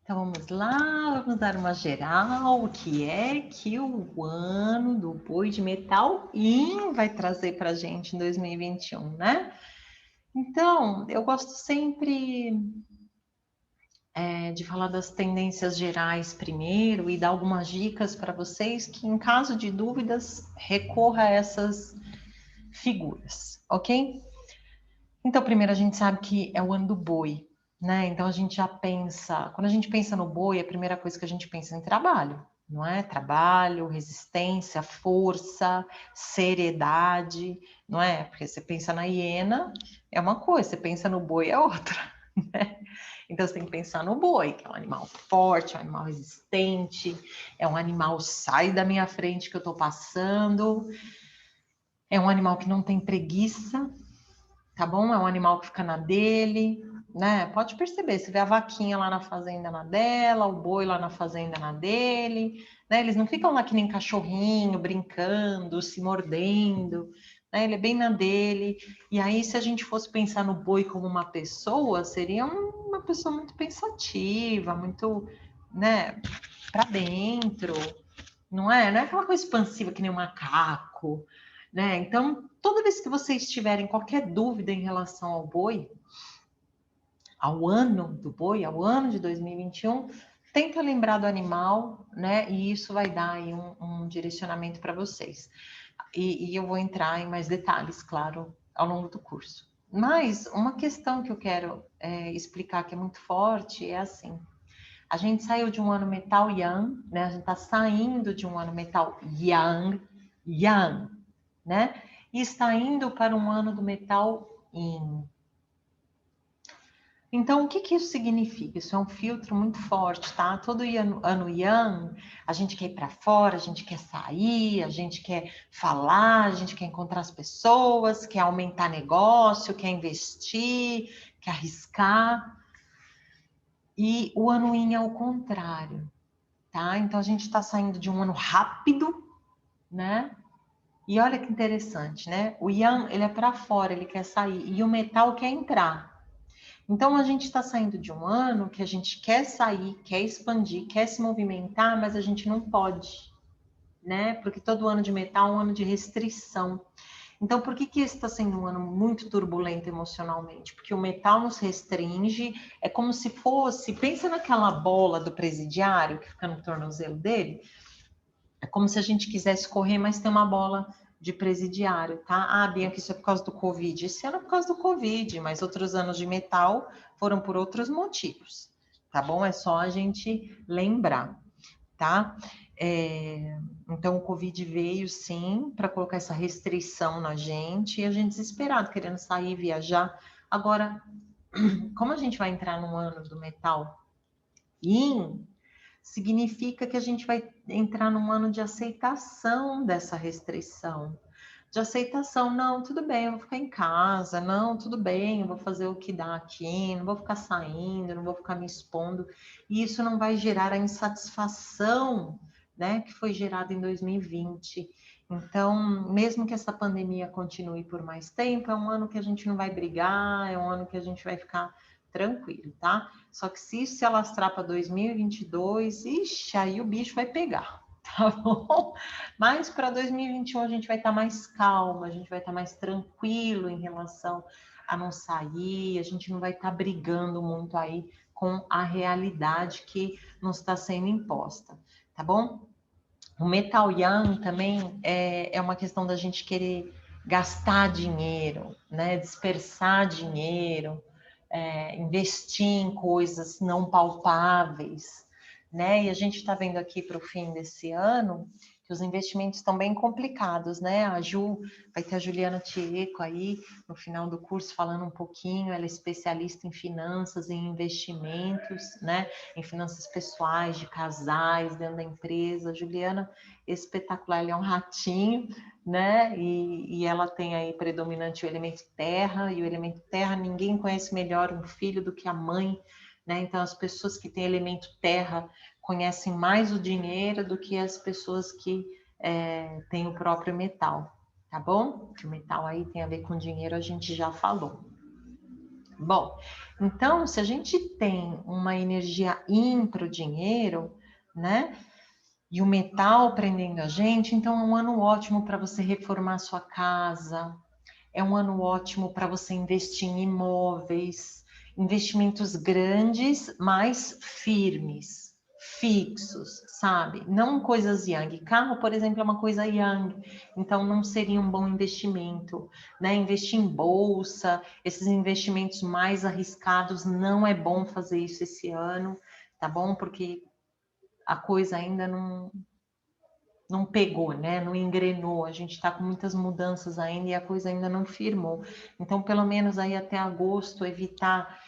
Então vamos lá, vamos dar uma geral, o que é que o ano do boi de metal Yin vai trazer para a gente em 2021, né? Então, eu gosto sempre de falar das tendências gerais primeiro e dar algumas dicas para vocês que, em caso de dúvidas, recorra a essas figuras, ok? Então, primeiro a gente sabe que é o ano do boi, né? Então a gente já pensa, quando a gente pensa no boi, a primeira coisa que a gente pensa é em trabalho, não é? Trabalho, resistência, força, seriedade, não é? Porque você pensa na hiena é uma coisa, você pensa no boi é outra, né? Então você tem que pensar no boi, que é um animal forte, é um animal resistente, é um animal sai da minha frente que eu tô passando, é um animal que não tem preguiça, tá bom? É um animal que fica na dele, né? Pode perceber, você vê a vaquinha lá na fazenda na dela, o boi lá na fazenda na dele, né? Eles não ficam lá que nem cachorrinho, brincando, se mordendo, né? Ele é bem na dele. E aí, se a gente fosse pensar no boi como uma pessoa, seria uma pessoa muito pensativa, muito, né, para dentro, não é? Não é aquela coisa expansiva que nem um macaco, né? Então, toda vez que vocês tiverem qualquer dúvida em relação ao boi, ao ano do boi, ao ano de 2021, tenta lembrar do animal, né? E isso vai dar aí um direcionamento para vocês. E eu vou entrar em mais detalhes, claro, ao longo do curso. Mas uma questão que eu quero explicar que é muito forte é assim: a gente saiu de um ano metal yang, né? A gente está saindo de um ano metal yang, né? E está indo para um ano do metal yin. Então, o que que isso significa? Isso é um filtro muito forte, tá? Todo ano yang, a gente quer ir para fora, a gente quer sair, a gente quer falar, a gente quer encontrar as pessoas, quer aumentar negócio, quer investir, quer arriscar. E o ano yin é o contrário, tá? Então, a gente está saindo de um ano rápido, né? E olha que interessante, né? O yang, ele é para fora, ele quer sair, e o metal quer entrar. Então, a gente está saindo de um ano que a gente quer sair, quer expandir, quer se movimentar, mas a gente não pode, né? Porque todo ano de metal é um ano de restrição. Então, por que que esse está sendo um ano muito turbulento emocionalmente? Porque o metal nos restringe, é como se fosse, pensa naquela bola do presidiário que fica no tornozelo dele, é como se a gente quisesse correr, mas tem uma bola de presidiário, tá? Ah, Bianca, isso é por causa do Covid. Esse ano é por causa do Covid, mas outros anos de metal foram por outros motivos, tá bom? É só a gente lembrar, tá? Então, o Covid veio, sim, para colocar essa restrição na gente, e a gente desesperado, querendo sair, viajar. Agora, como a gente vai entrar no ano do metal Yin, significa que a gente vai entrar num ano de aceitação dessa restrição. De aceitação, não, tudo bem, eu vou ficar em casa, não, tudo bem, eu vou fazer o que dá aqui, não vou ficar saindo, não vou ficar me expondo, e isso não vai gerar a insatisfação, né, que foi gerada em 2020. Então, mesmo que essa pandemia continue por mais tempo, é um ano que a gente não vai brigar, é um ano que a gente vai ficar tranquilo, tá? Só que se isso se alastrar para 2022, ixi, aí o bicho vai pegar, tá bom? Mas para 2021 a gente vai estar mais calma, a gente vai estar mais tranquilo em relação a não sair, a gente não vai estar brigando muito aí com a realidade que nos está sendo imposta, tá bom? O metal yang também é uma questão da gente querer gastar dinheiro, né? Dispersar dinheiro, investir em coisas não palpáveis, né? E a gente está vendo aqui para o fim desse ano que os investimentos estão bem complicados, né? A Ju, vai ter a Juliana Tieco aí no final do curso falando um pouquinho, ela é especialista em finanças e investimentos, né? Em finanças pessoais, de casais, dentro da empresa. A Juliana, espetacular, ela é um ratinho, né? E ela tem aí predominante o elemento terra, e o elemento terra ninguém conhece melhor um filho do que a mãe, né? Então as pessoas que têm elemento terra conhecem mais o dinheiro do que as pessoas que têm o próprio metal, tá bom? Que o metal aí tem a ver com dinheiro, a gente já falou. Bom, então, se a gente tem uma energia yin para o dinheiro, né? E o metal prendendo a gente, então é um ano ótimo para você reformar sua casa, é um ano ótimo para você investir em imóveis, investimentos grandes, mas firmes, fixos, sabe? Não coisas yang. Carro, por exemplo, é uma coisa yang, então não seria um bom investimento, né? Investir em bolsa, esses investimentos mais arriscados, não é bom fazer isso esse ano, tá bom? Porque a coisa ainda não pegou, né? Não engrenou. A gente está com muitas mudanças ainda e a coisa ainda não firmou. Então, pelo menos aí até agosto, evitar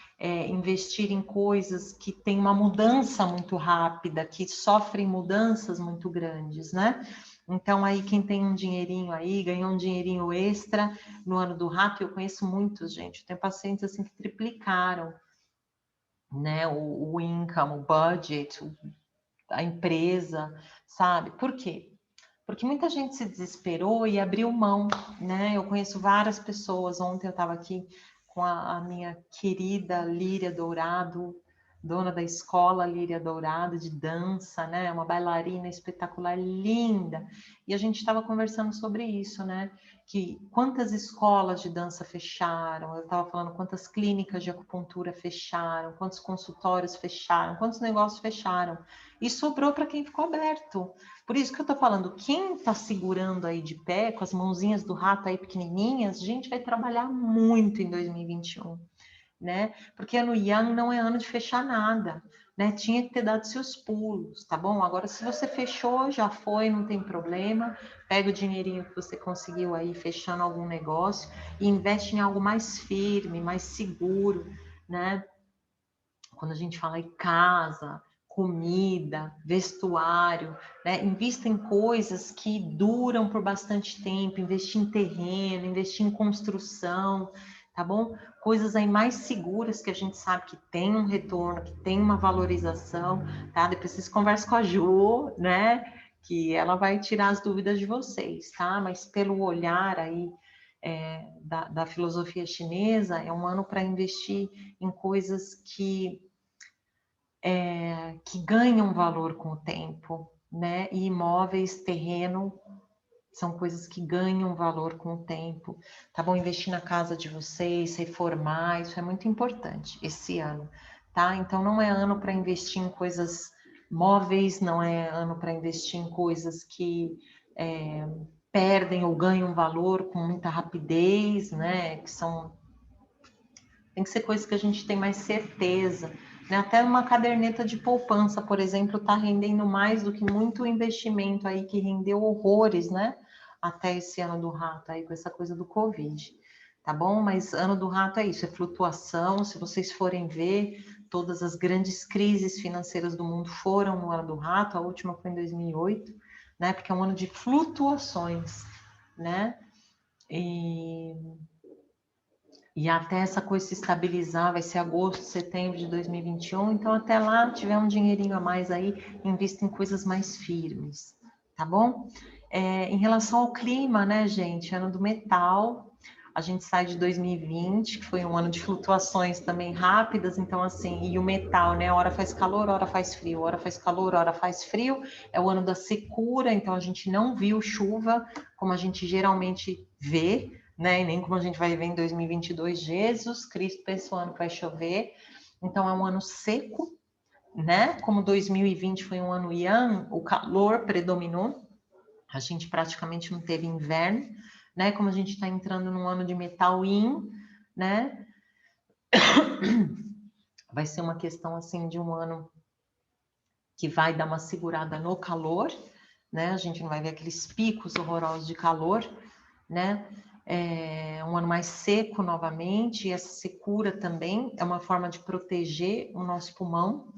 investir em coisas que têm uma mudança muito rápida, que sofrem mudanças muito grandes, né? Então, aí, quem tem um dinheirinho aí, ganhou um dinheirinho extra no ano do rato, eu conheço muitos, gente. Eu tenho pacientes assim que triplicaram, né? O income, o budget, a empresa, sabe? Por quê? Porque muita gente se desesperou e abriu mão, né? Eu conheço várias pessoas. Ontem eu estava aqui com a minha querida Líria Dourado, dona da escola Líria Dourado de dança, né? Uma bailarina espetacular, linda. E a gente estava conversando sobre isso, né? Que quantas escolas de dança fecharam, eu estava falando quantas clínicas de acupuntura fecharam, quantos consultórios fecharam, quantos negócios fecharam. E sobrou para quem ficou aberto. Por isso que eu tô falando, quem tá segurando aí de pé, com as mãozinhas do rato aí pequenininhas, a gente vai trabalhar muito em 2021, né? Porque ano Yang não é ano de fechar nada, né? Tinha que ter dado seus pulos, tá bom? Agora, se você fechou, já foi, não tem problema. Pega o dinheirinho que você conseguiu aí fechando algum negócio e investe em algo mais firme, mais seguro, né? Quando a gente fala em casa, comida, vestuário, né? Invista em coisas que duram por bastante tempo, investir em terreno, investir em construção, tá bom? Coisas aí mais seguras que a gente sabe que tem um retorno, que tem uma valorização, tá? Depois vocês conversam com a Ju, né? Que ela vai tirar as dúvidas de vocês, tá? Mas pelo olhar aí da filosofia chinesa, é um ano para investir em coisas que ganham valor com o tempo, né? E imóveis, terreno, são coisas que ganham valor com o tempo, tá bom? Investir na casa de vocês, reformar, isso é muito importante esse ano, tá? Então não é ano para investir em coisas móveis, não é ano para investir em coisas que perdem ou ganham valor com muita rapidez, né? Que são tem que ser coisas que a gente tem mais certeza, né? Até uma caderneta de poupança, por exemplo, está rendendo mais do que muito investimento aí que rendeu horrores, né? Até esse ano do rato aí com essa coisa do Covid, tá bom? Mas ano do rato é isso, é flutuação. Se vocês forem ver, todas as grandes crises financeiras do mundo foram no ano do rato, a última foi em 2008, né? Porque é um ano de flutuações, né? E até essa coisa se estabilizar, vai ser agosto, setembro de 2021. Então, até lá, tiver um dinheirinho a mais aí, invista em coisas mais firmes, tá bom? Em relação ao clima, né, gente? Ano do metal, a gente sai de 2020, que foi um ano de flutuações também rápidas. Então, assim, e o metal, né? Hora faz calor, hora faz frio, hora faz calor, hora faz frio. É o ano da secura, então a gente não viu chuva como a gente geralmente vê, né? E nem como a gente vai ver em 2022, Jesus Cristo, para esse ano que vai chover. Então é um ano seco, né? Como 2020 foi um ano Yang, o calor predominou, a gente praticamente não teve inverno, né? Como a gente está entrando num ano de metal Yin, né? Vai ser uma questão assim de um ano que vai dar uma segurada no calor, né? A gente não vai ver aqueles picos horrorosos de calor, né? É um ano mais seco novamente, e essa secura também é uma forma de proteger o nosso pulmão,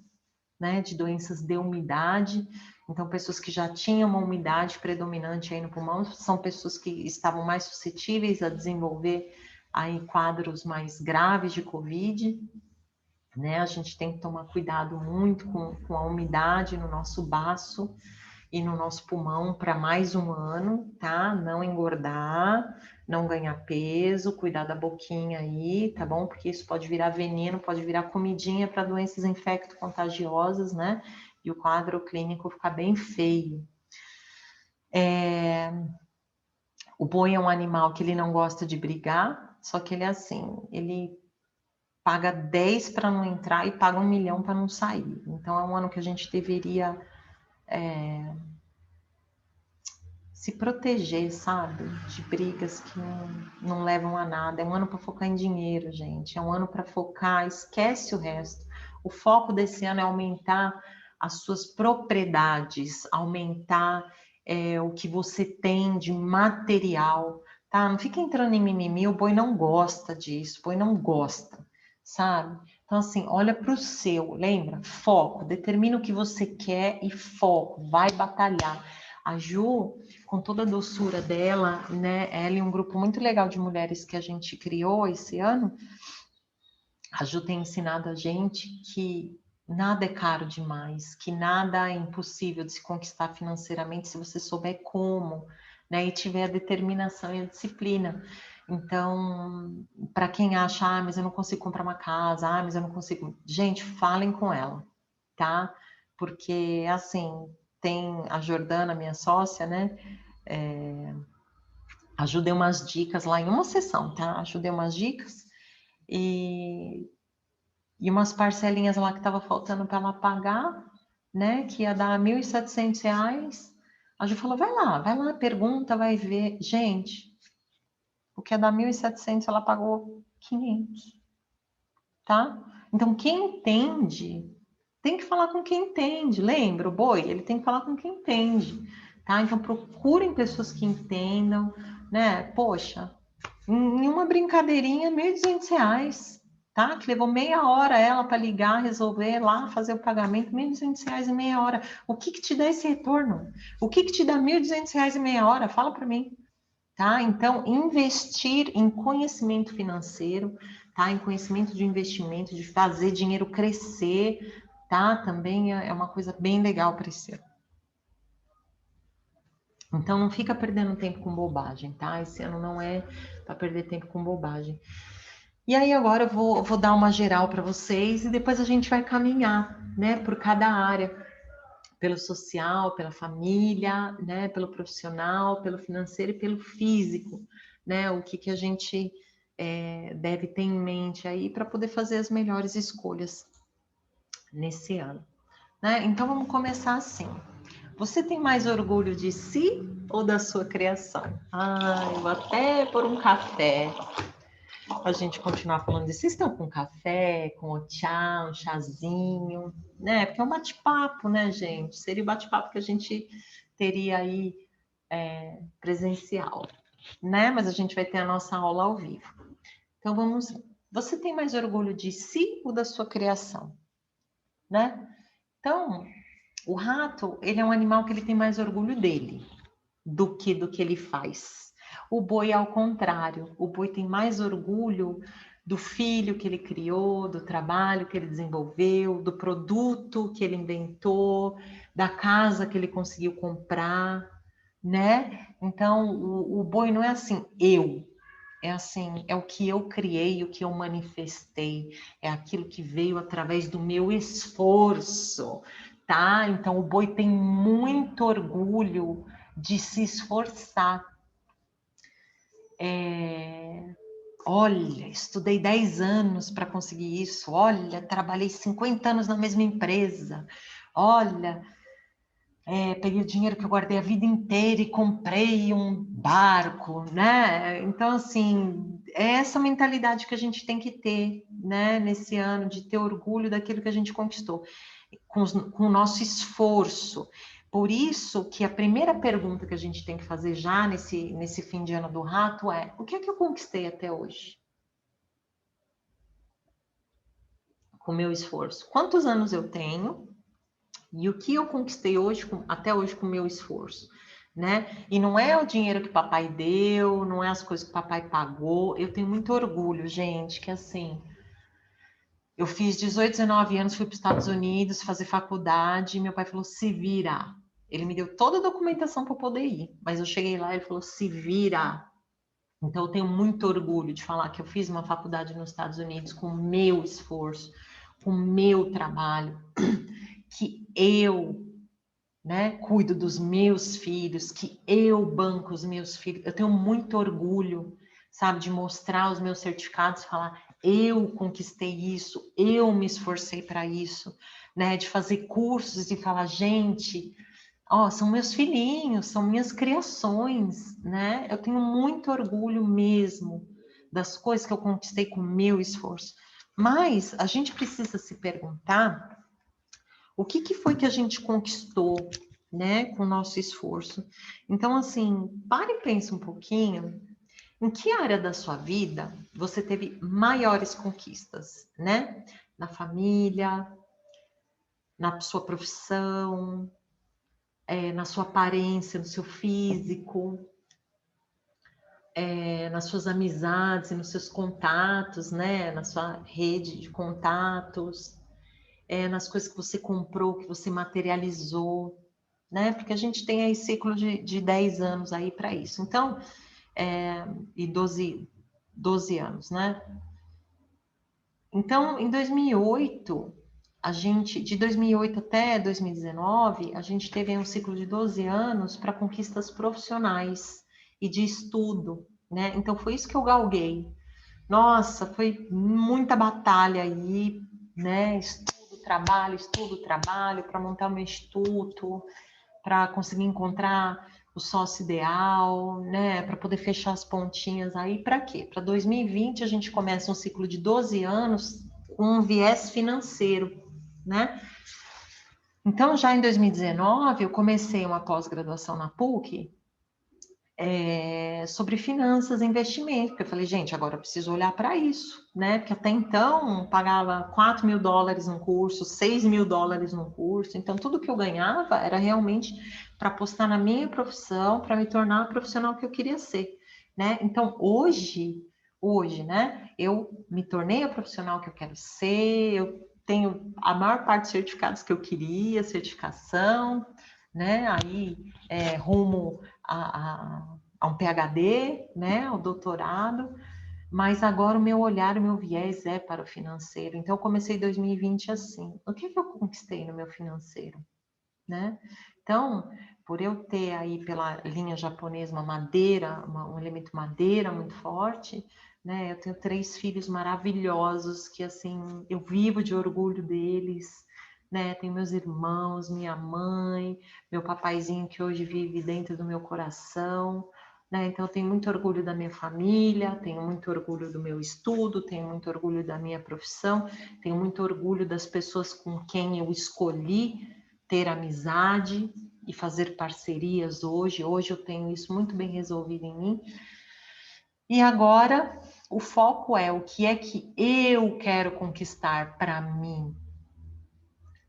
né? De doenças de umidade. Então, pessoas que já tinham uma umidade predominante aí no pulmão são pessoas que estavam mais suscetíveis a desenvolver aí quadros mais graves de Covid, né? A gente tem que tomar cuidado muito com a umidade no nosso baço. ir no nosso pulmão para mais um ano, tá? Não engordar, não ganhar peso, cuidar da boquinha aí, tá bom? Porque isso pode virar veneno, pode virar comidinha para doenças infecto-contagiosas, né? E o quadro clínico ficar bem feio. O boi é um animal que ele não gosta de brigar, só que ele é assim, ele paga 10 para não entrar e paga 1 milhão para não sair. Então é um ano que a gente deveria se proteger, sabe? De brigas que não levam a nada. É um ano para focar em dinheiro, gente. É um ano para focar, esquece o resto. O foco desse ano é aumentar as suas propriedades, aumentar o que você tem de material, tá? Não fica entrando em mimimi, o boi não gosta disso, o boi não gosta, sabe? Então, assim, olha para o seu, lembra? Foco, determina o que você quer e foco, vai batalhar. A Ju, com toda a doçura dela, né? Ela e um grupo muito legal de mulheres que a gente criou esse ano, a Ju tem ensinado a gente que nada é caro demais, que nada é impossível de se conquistar financeiramente se você souber como, né? E tiver a determinação e a disciplina. Então, para quem acha, mas eu não consigo comprar uma casa, mas eu não consigo. Gente, falem com ela, tá? Porque, assim, tem a Jordana, minha sócia, né? Ajudei umas dicas lá em uma sessão, tá? Ajudei umas dicas e umas parcelinhas lá que estava faltando para ela pagar, né? Que ia dar R$ 1.700. A Ju falou, vai lá, pergunta, vai ver. Gente, o que ia dar 1.700, ela pagou 500, tá? Então, quem entende, tem que falar com quem entende. Lembra, o boi? Ele tem que falar com quem entende, tá? Então, procurem pessoas que entendam, né? Poxa, em uma brincadeirinha, R$ 1.200, tá? Que levou meia hora ela para ligar, resolver lá, fazer o pagamento, R$ 1.200 em meia hora. O que te dá esse retorno? O que te dá R$ 1.200 em meia hora? Fala para mim, tá? Então, investir em conhecimento financeiro, tá? Em conhecimento de investimento, de fazer dinheiro crescer, tá? Também é uma coisa bem legal para esse ano. Então, não fica perdendo tempo com bobagem, tá? Esse ano não é para perder tempo com bobagem. E aí agora eu vou dar uma geral para vocês e depois a gente vai caminhar, né, por cada área, pelo social, pela família, né, pelo profissional, pelo financeiro e pelo físico, né, o que a gente deve ter em mente aí para poder fazer as melhores escolhas nesse ano, né? Então vamos começar assim. Você tem mais orgulho de si ou da sua criação? Eu vou até pôr um café a gente continuar falando disso. Vocês estão com café, com o chá, um chazinho, né? Porque é um bate-papo, né, gente? Seria o bate-papo que a gente teria aí presencial, né? Mas a gente vai ter a nossa aula ao vivo. Então vamos. Você tem mais orgulho de si ou da sua criação, né? Então, o rato, ele é um animal que ele tem mais orgulho dele do que ele faz. O boi, ao contrário, o boi tem mais orgulho do filho que ele criou, do trabalho que ele desenvolveu, do produto que ele inventou, da casa que ele conseguiu comprar, né? Então, o boi não é assim, é assim, é o que eu criei, o que eu manifestei, é aquilo que veio através do meu esforço, tá? Então, o boi tem muito orgulho de se esforçar. Olha, estudei 10 anos para conseguir isso. Olha, trabalhei 50 anos na mesma empresa. Olha, peguei o dinheiro que eu guardei a vida inteira e comprei um barco, né? Então, assim, é essa mentalidade que a gente tem que ter, né, nesse ano, de ter orgulho daquilo que a gente conquistou, com o nosso esforço. Por isso que a primeira pergunta que a gente tem que fazer já nesse fim de ano do rato é: o que é que eu conquistei até hoje? Com o meu esforço. Quantos anos eu tenho? E o que eu conquistei hoje, até hoje, com o meu esforço, né? E não é o dinheiro que papai deu, não é as coisas que papai pagou. Eu tenho muito orgulho, gente, que assim, eu fiz 18, 19 anos, fui para os Estados Unidos fazer faculdade, e meu pai falou, se vira. Ele me deu toda a documentação para eu poder ir, mas eu cheguei lá e ele falou, se vira. Então, eu tenho muito orgulho de falar que eu fiz uma faculdade nos Estados Unidos com o meu esforço, com o meu trabalho, que eu, né, cuido dos meus filhos, que eu banco os meus filhos. Eu tenho muito orgulho, sabe, de mostrar os meus certificados, falar, eu conquistei isso, eu me esforcei para isso, né, de fazer cursos e falar, gente, ó, são meus filhinhos, são minhas criações, né? Eu tenho muito orgulho mesmo das coisas que eu conquistei com o meu esforço. Mas a gente precisa se perguntar o que que foi que a gente conquistou, né, com o nosso esforço. Então, assim, pare e pense um pouquinho em que área da sua vida você teve maiores conquistas, né? Na família, na sua profissão, na sua aparência, no seu físico, nas suas amizades e nos seus contatos, né? Na sua rede de contatos, nas coisas que você comprou, que você materializou, né? Porque a gente tem aí ciclo de 10 anos aí para isso. Então, e 12 anos, né? Então, em 2008, de 2008 até 2019, a gente teve um ciclo de 12 anos para conquistas profissionais e de estudo, né? Então, foi isso que eu galguei. Nossa, foi muita batalha aí, né? Estudo, trabalho, para montar o meu instituto, para conseguir encontrar o sócio ideal, né, para poder fechar as pontinhas aí, para quê? Para 2020 a gente começa um ciclo de 12 anos com um viés financeiro, né? Então, já em 2019, eu comecei uma pós-graduação na PUC sobre finanças e investimento, porque eu falei, gente, agora eu preciso olhar para isso, né? Porque até então pagava $4.000 num curso, $6.000 num curso, então tudo que eu ganhava era realmente para apostar na minha profissão, para me tornar a profissional que eu queria ser, né? Então hoje, né? Eu me tornei a profissional que eu quero ser, eu tenho a maior parte dos certificados que eu queria, certificação, né? Aí rumo a um PhD, né, ao doutorado, mas agora o meu olhar, o meu viés é para o financeiro. Então, eu comecei 2020 assim. O que eu conquistei no meu financeiro, né? Então, por eu ter aí pela linha japonesa uma madeira, um elemento madeira muito forte, né? Eu tenho 3 filhos maravilhosos que, assim, eu vivo de orgulho deles, né? Tenho meus irmãos, minha mãe, meu papaizinho que hoje vive dentro do meu coração, né? Então, eu tenho muito orgulho da minha família, tenho muito orgulho do meu estudo, tenho muito orgulho da minha profissão, tenho muito orgulho das pessoas com quem eu escolhi ter amizade e fazer parcerias hoje. Hoje eu tenho isso muito bem resolvido em mim. E agora o foco é o que é que eu quero conquistar para mim,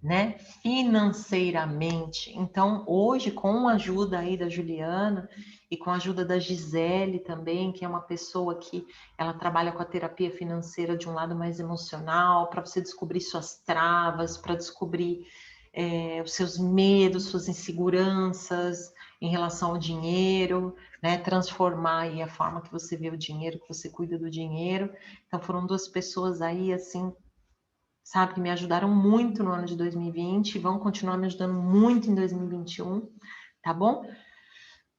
né? Financeiramente. Então, hoje, com a ajuda aí da Juliana e com a ajuda da Gisele também, que é uma pessoa que ela trabalha com a terapia financeira de um lado mais emocional, para você descobrir suas travas, para descobrir os seus medos, suas inseguranças em relação ao dinheiro, né? Transformar aí a forma que você vê o dinheiro, que você cuida do dinheiro. Então, foram 2 pessoas aí, assim, sabe, que me ajudaram muito no ano de 2020 e vão continuar me ajudando muito em 2021, tá bom?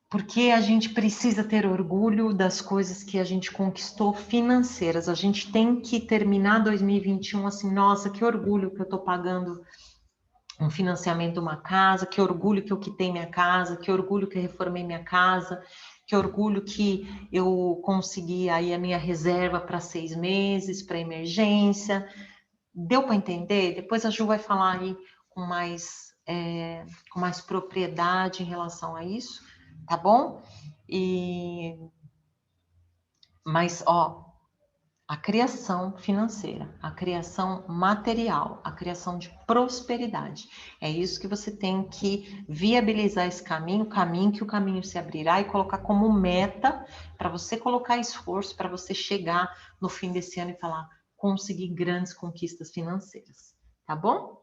Porque a gente precisa ter orgulho das coisas que a gente conquistou financeiras. A gente tem que terminar 2021 assim, nossa, que orgulho que eu tô pagando um financiamento de uma casa, que orgulho que eu quitei minha casa, que orgulho que eu reformei minha casa, que orgulho que eu consegui aí a minha reserva para 6 meses, para emergência. Deu para entender? Depois a Ju vai falar aí com mais propriedade em relação a isso, tá bom? Mas, ó, a criação financeira, a criação material, a criação de prosperidade. É isso que você tem que viabilizar esse caminho que o caminho se abrirá e colocar como meta para você colocar esforço, para você chegar no fim desse ano e falar, conseguir grandes conquistas financeiras, tá bom?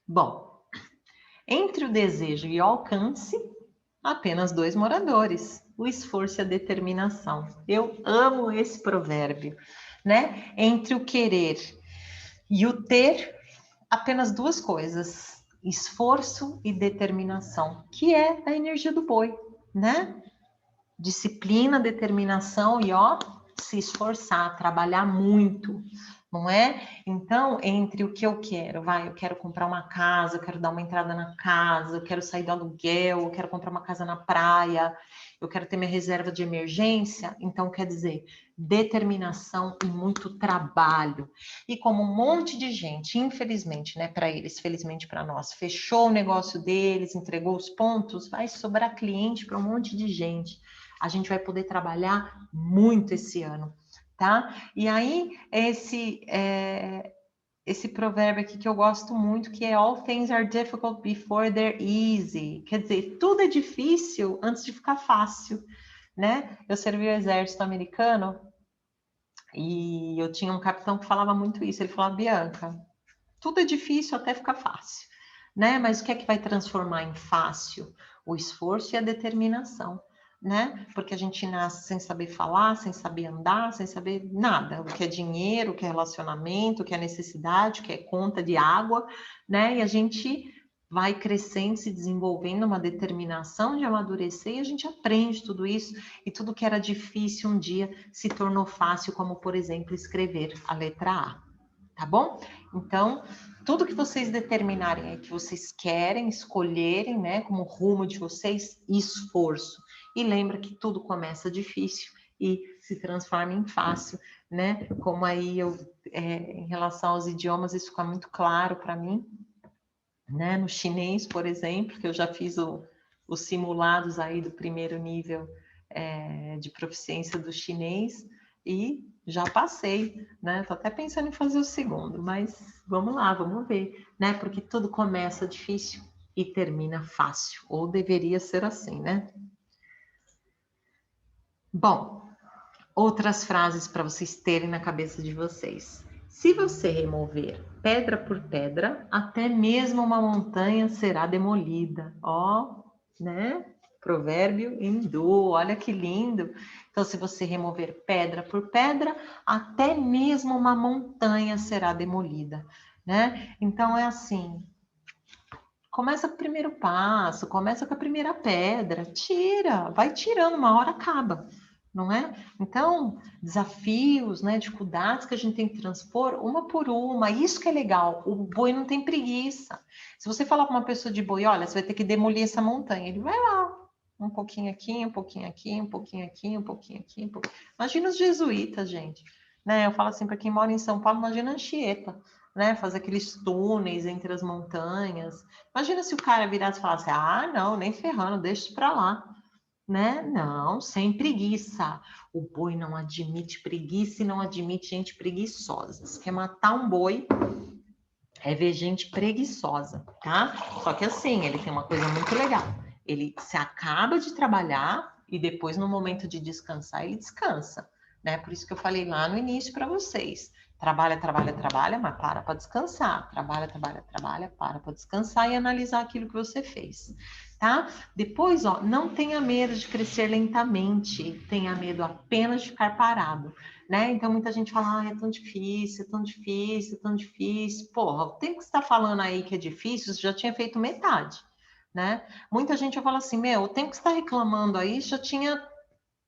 Bom, Entre o desejo e o alcance, apenas 2 moradores. O esforço e a determinação. Eu amo esse provérbio, né? Entre o querer e o ter, apenas 2 coisas: esforço e determinação, que é a energia do boi, né? Disciplina, determinação e ó, se esforçar, trabalhar muito, não é? Então, entre o que eu quero, eu quero comprar uma casa, eu quero dar uma entrada na casa, eu quero sair do aluguel, eu quero comprar uma casa na praia, eu quero ter minha reserva de emergência, então quer dizer, determinação e muito trabalho. E como um monte de gente, infelizmente, né, para eles, felizmente para nós, fechou o negócio deles, entregou os pontos, vai sobrar cliente para um monte de gente. A gente vai poder trabalhar muito esse ano, tá? E aí, esse provérbio aqui que eu gosto muito, que é All things are difficult before they're easy. Quer dizer, tudo é difícil antes de ficar fácil, né? Eu servi o exército americano e eu tinha um capitão que falava muito isso. Ele falava, Bianca, tudo é difícil até ficar fácil, né? Mas o que é que vai transformar em fácil? O esforço e a determinação, né? Porque a gente nasce sem saber falar, sem saber andar, sem saber nada. O que é dinheiro, o que é relacionamento, o que é necessidade, o que é conta de água, né? E a gente vai crescendo, se desenvolvendo uma determinação de amadurecer e a gente aprende tudo isso e tudo que era difícil um dia se tornou fácil, como por exemplo escrever a letra A. Tá bom? Então, tudo que vocês determinarem aí, que vocês querem, escolherem, né, como rumo de vocês, esforço. E lembra que tudo começa difícil e se transforma em fácil, né? Como aí em relação aos idiomas, isso fica muito claro para mim, né? No chinês, por exemplo, que eu já fiz os simulados aí do primeiro nível de proficiência do chinês e já passei, né? Tô até pensando em fazer o segundo, mas vamos lá, vamos ver, né? Porque tudo começa difícil e termina fácil, ou deveria ser assim, né? Bom, outras frases para vocês terem na cabeça de vocês. Se você remover pedra por pedra, até mesmo uma montanha será demolida. Ó, né? Provérbio hindu, olha que lindo. Então, se você remover pedra por pedra, até mesmo uma montanha será demolida, né? Então, é assim, começa com o primeiro passo, começa com a primeira pedra, tira, vai tirando, uma hora acaba, não é? Então, desafios, né, dificuldades que a gente tem que transpor uma por uma, isso que é legal, o boi não tem preguiça. Se você falar para uma pessoa de boi, olha, você vai ter que demolir essa montanha, ele vai lá, um pouquinho aqui, um pouquinho aqui, um pouquinho aqui, um pouquinho aqui, um pouquinho. Imagina os jesuítas, gente, né? Eu falo assim, para quem mora em São Paulo, imagina a Anchieta, né? Fazer aqueles túneis entre as montanhas. Imagina se o cara virasse e falasse, ah, não, nem ferrando, deixa isso para lá, né? Não, sem preguiça. O boi não admite preguiça e não admite gente preguiçosa. Se quer matar um boi, é ver gente preguiçosa, tá? Só que assim, ele tem uma coisa muito legal. Ele se acaba de trabalhar e depois, no momento de descansar, ele descansa, né? Por isso que eu falei lá no início para vocês. Trabalha, trabalha, trabalha, mas para descansar. Trabalha, trabalha, trabalha, para descansar e analisar aquilo que você fez, tá? Depois, ó, não tenha medo de crescer lentamente, tenha medo apenas de ficar parado, né? Então muita gente fala, ah, é tão difícil, é tão difícil, é tão difícil. Porra, o tempo que você está falando aí que é difícil, você já tinha feito metade, né? Muita gente fala assim, meu, o tempo que você está reclamando aí já tinha,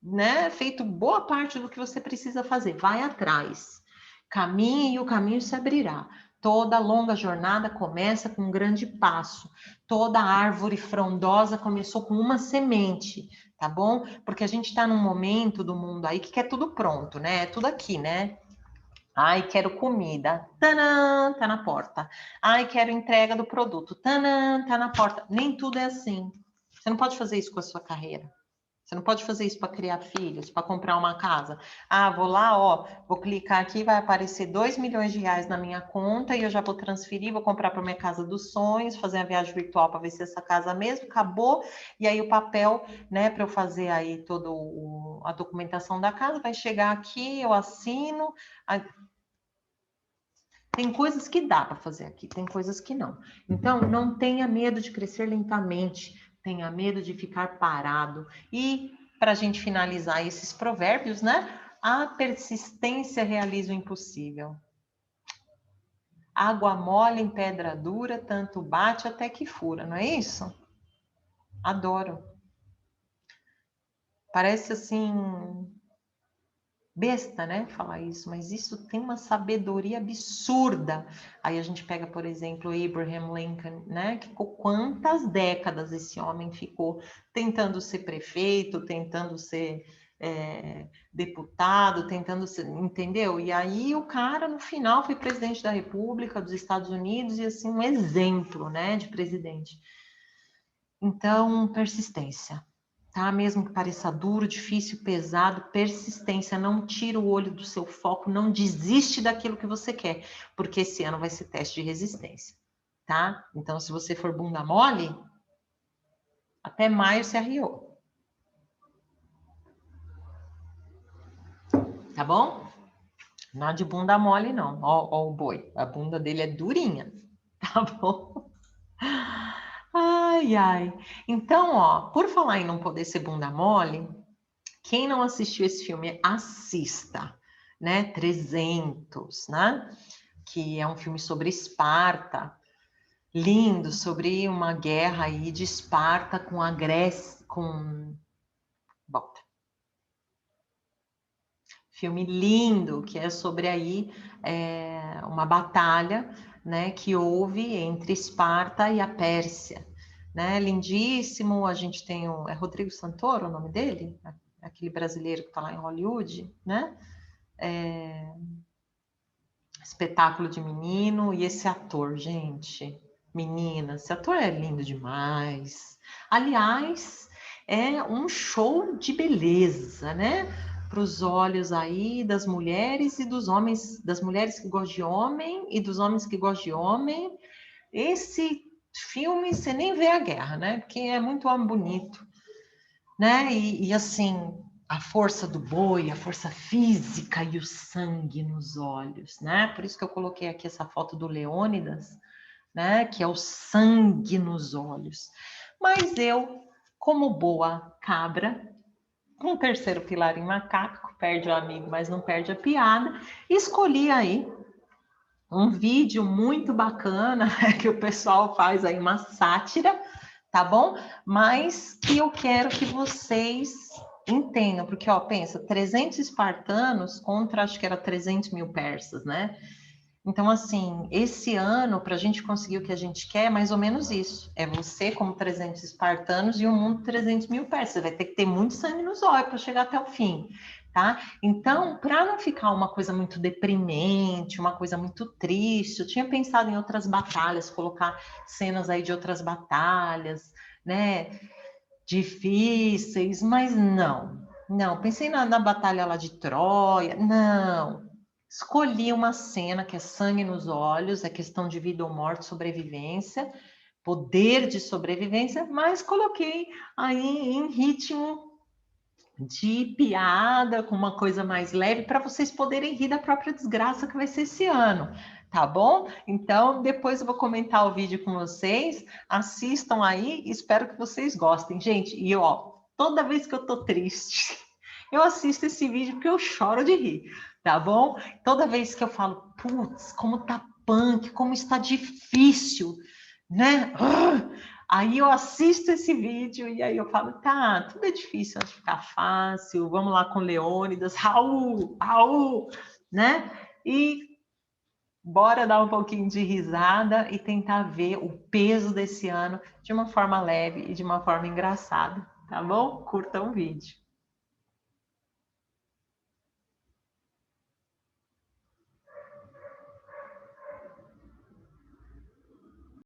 né, feito boa parte do que você precisa fazer. Vai atrás. Caminhe e o caminho se abrirá. Toda longa jornada começa com um grande passo. Toda árvore frondosa começou com uma semente, tá bom? Porque a gente está num momento do mundo aí que quer tudo pronto, né? É tudo aqui, né? Ai, quero comida. Tanã, tá na porta. Ai, quero entrega do produto. Tanã, tá na porta. Nem tudo é assim. Você não pode fazer isso com a sua carreira. Você não pode fazer isso para criar filhos, para comprar uma casa. Ah, vou lá, ó, vou clicar aqui, vai aparecer 2 milhões de reais na minha conta e eu já vou transferir, vou comprar para minha casa dos sonhos, fazer a viagem virtual para ver se essa casa mesmo acabou. E aí o papel, né, para eu fazer aí toda a documentação da casa vai chegar aqui, eu assino. Tem coisas que dá para fazer aqui, tem coisas que não. Então, não tenha medo de crescer lentamente, tenha medo de ficar parado. E, para a gente finalizar esses provérbios, né? A persistência realiza o impossível. Água mole em pedra dura, tanto bate até que fura, não é isso? Adoro. Parece assim besta, né, falar isso, mas isso tem uma sabedoria absurda. Aí a gente pega, por exemplo, Abraham Lincoln, né, que ficou quantas décadas esse homem ficou tentando ser prefeito, tentando ser deputado, tentando ser, entendeu? E aí o cara, no final, foi presidente da República dos Estados Unidos e, assim, um exemplo, né, de presidente. Então, persistência. Tá? Mesmo que pareça duro, difícil, pesado, persistência, não tira o olho do seu foco, não desiste daquilo que você quer, porque esse ano vai ser teste de resistência, tá? Então, se você for bunda mole, até maio se arriou. Tá bom? Não é de bunda mole, não. Ó o boi, a bunda dele é durinha, tá bom? Ai, ai. Então, ó, por falar em não poder ser bunda mole, quem não assistiu esse filme, assista, né? 300, né? Que é um filme sobre Esparta, lindo, sobre uma guerra aí de Esparta com a Grécia, com... Volta. Filme lindo, que é sobre aí uma batalha, né? Que houve entre Esparta e a Pérsia, né? Lindíssimo, a gente tem é Rodrigo Santoro o nome dele? Aquele brasileiro que está lá em Hollywood, né? Espetáculo de menino e esse ator, gente, menina, esse ator é lindo demais. Aliás, é um show de beleza, né? Para os olhos aí das mulheres e dos homens, das mulheres que gostam de homem e dos homens que gostam de homem. Esse filme você nem vê a guerra, né? Porque é muito homem bonito, né? E assim, a força do boi, a força física e o sangue nos olhos, né? Por isso que eu coloquei aqui essa foto do Leônidas, né? Que é o sangue nos olhos. Mas eu, como boa cabra, um terceiro pilar em macaco, perde o amigo, mas não perde a piada, escolhi aí um vídeo muito bacana que o pessoal faz aí uma sátira, tá bom? Mas que eu quero que vocês entendam, porque, ó, pensa, 300 espartanos contra, acho que era 300 mil persas, né? Então, assim, esse ano, para a gente conseguir o que a gente quer, é mais ou menos isso. É você como 300 espartanos e o mundo 300 mil persas. Você vai ter que ter muito sangue nos olhos para chegar até o fim, tá? Então, para não ficar uma coisa muito deprimente, uma coisa muito triste, eu tinha pensado em outras batalhas, colocar cenas aí de outras batalhas, né? Difíceis, mas não. Não, pensei na batalha lá de Troia, não. Escolhi uma cena que é sangue nos olhos, é questão de vida ou morte, sobrevivência, poder de sobrevivência, mas coloquei aí em ritmo de piada, com uma coisa mais leve, para vocês poderem rir da própria desgraça que vai ser esse ano, tá bom? Então, depois eu vou comentar o vídeo com vocês, assistam aí, espero que vocês gostem. Gente, e ó, toda vez que eu tô triste, eu assisto esse vídeo porque eu choro de rir, tá bom? Toda vez que eu falo, putz, como tá punk, como está difícil, né? Aí eu assisto esse vídeo e aí eu falo, tá, tudo é difícil antes de ficar fácil, vamos lá com Leônidas, Raul, Raul, né? E bora dar um pouquinho de risada e tentar ver o peso desse ano de uma forma leve e de uma forma engraçada, tá bom? Curtam o vídeo.